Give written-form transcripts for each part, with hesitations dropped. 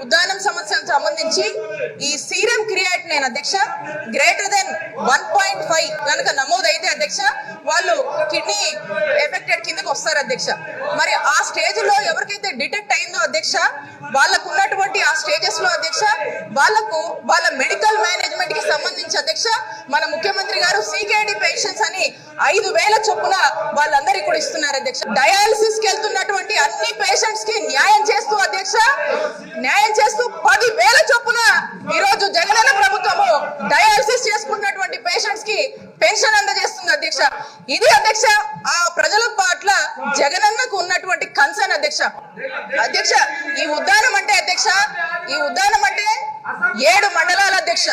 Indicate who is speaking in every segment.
Speaker 1: ఉద్దానం సమస్యకు సంబంధించి ఈ సీరం క్రియేటినిన్ అధ్యక్ష గ్రేటర్ దెన్ 1.5 కనుక నమోదైతే అధ్యక్ష వాళ్ళు కిడ్నీ ఎఫెక్టెడ్ కిందకి వస్తారు అధ్యక్ష. మరి ఆ స్టేజ్ లో ఎవరికైతే డిటెక్ట్ అయిందో అధ్యక్ష వాళ్ళకు ఉన్నటువంటి ఆ స్టేజెస్ లో అధ్యక్ష వాళ్ళకు వాళ్ళ మెడికల్ మేనేజ్మెంట్ కి సంబంధించి అధ్యక్ష మన ముఖ్యమంత్రి గారు CKD పెన్షన్స్ అని 5,000 చొప్పున వాళ్ళందరికీ కూడా ఇస్తున్నారు అధ్యక్ష. డయాలసిస్ కి వెళ్తున్నటువంటి అన్ని పేషెంట్స్ కి న్యాయం చేస్తూ అధ్యక్ష 10,000 చొప్పున ఈ రోజు జగనన్న ప్రభుత్వము డయాలసిస్ చేసుకున్నటువంటి పేషెంట్స్ కి పెన్షన్ అందజేస్తుంది అధ్యక్ష. ఇది అధ్యక్ష ఆ ప్రజల పట్ల జగనన్నకు ఉన్నటువంటి కన్సర్న్ అధ్యక్ష. అధ్యక్ష ఈ ఉద్దానం అంటే అధ్యక్ష ఈ ఉద్దానం అంటే 7 మండలాలు అధ్యక్ష.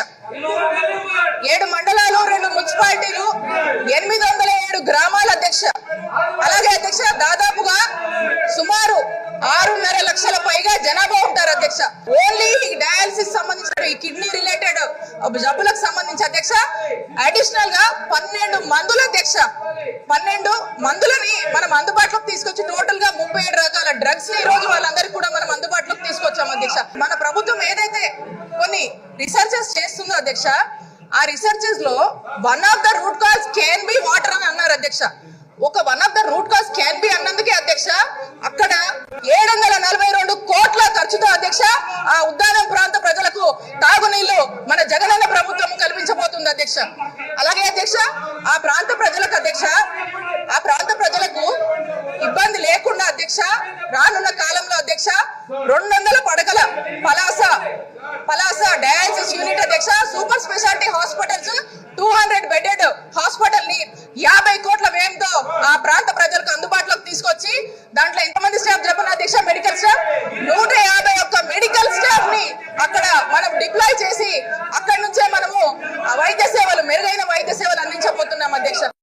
Speaker 1: 7 మండలాలు 2 మున్సిపాలిటీలు 807 గ్రామాల అధ్యక్ష. అలాగే అధ్యక్ష దాదాపుగా సుమారు 6.5 లక్షల పైగా జనాభా ఉంటారు అధ్యక్ష. ఓన్లీ డయాలసిస్ సంబంధించిన ఈ కిడ్నీ రిలేటెడ్ జబ్బులకు సంబంధించి అధ్యక్ష అడిషనల్ గా 12 మందులు అధ్యక్ష. 12 మందులని మనం అందుబాటులోకి తీసుకొచ్చి టోటల్ గా 37 రకాల డ్రగ్స్ ని ఈ రోజు వాళ్ళందరికీ కూడా మనం అందుబాటులోకి తీసుకొచ్చాం అధ్యక్ష. మన ప్రభుత్వం ఏదైతే కొన్ని రీసెర్చెస్ చేస్తుందో అధ్యక్ష ఆ రీసెర్చెస్ లో one of the root cause can be water అని అన్నారు అధ్యక్ష. One of the root cause can be అన్నందుకే అధ్యక్ష అక్కడ 742 కోట్ల ఖర్చుతో అధ్యక్ష ఆ ఉద్దానం ప్రాంత ప్రజలకు తాగునీళ్లు మన జగనన్న ప్రభుత్వం కల్పించబోతుంది అధ్యక్ష. అలాగే అధ్యక్ష ఆ ప్రాంత ప్రజలకు ఇబ్బంది లేకుండా అధ్యక్ష రానున్న కాలంలో అధ్యక్ష 200 పడకల పలాస డయాలసిస్ యూనిట్ అధ్యక్ష, super speciality hospitals 200 bedded hospital ని 50 కోట్ల వ్యయంతో ఆ ప్రాంత ప్రజలకు అందుబాటులోకి తీసుకొచ్చి దాంట్లో ఎంతమంది స్టాఫ్ చెప్పిన అధ్యక్ష మెడికల్ స్టాఫ్ 151 మెడికల్ స్టాఫ్ ని అక్కడ మనం డిప్లాయ్ చేసి అక్కడి నుంచే మనము వైద్య సేవలు మెరుగైన వైద్య సేవలు అందించే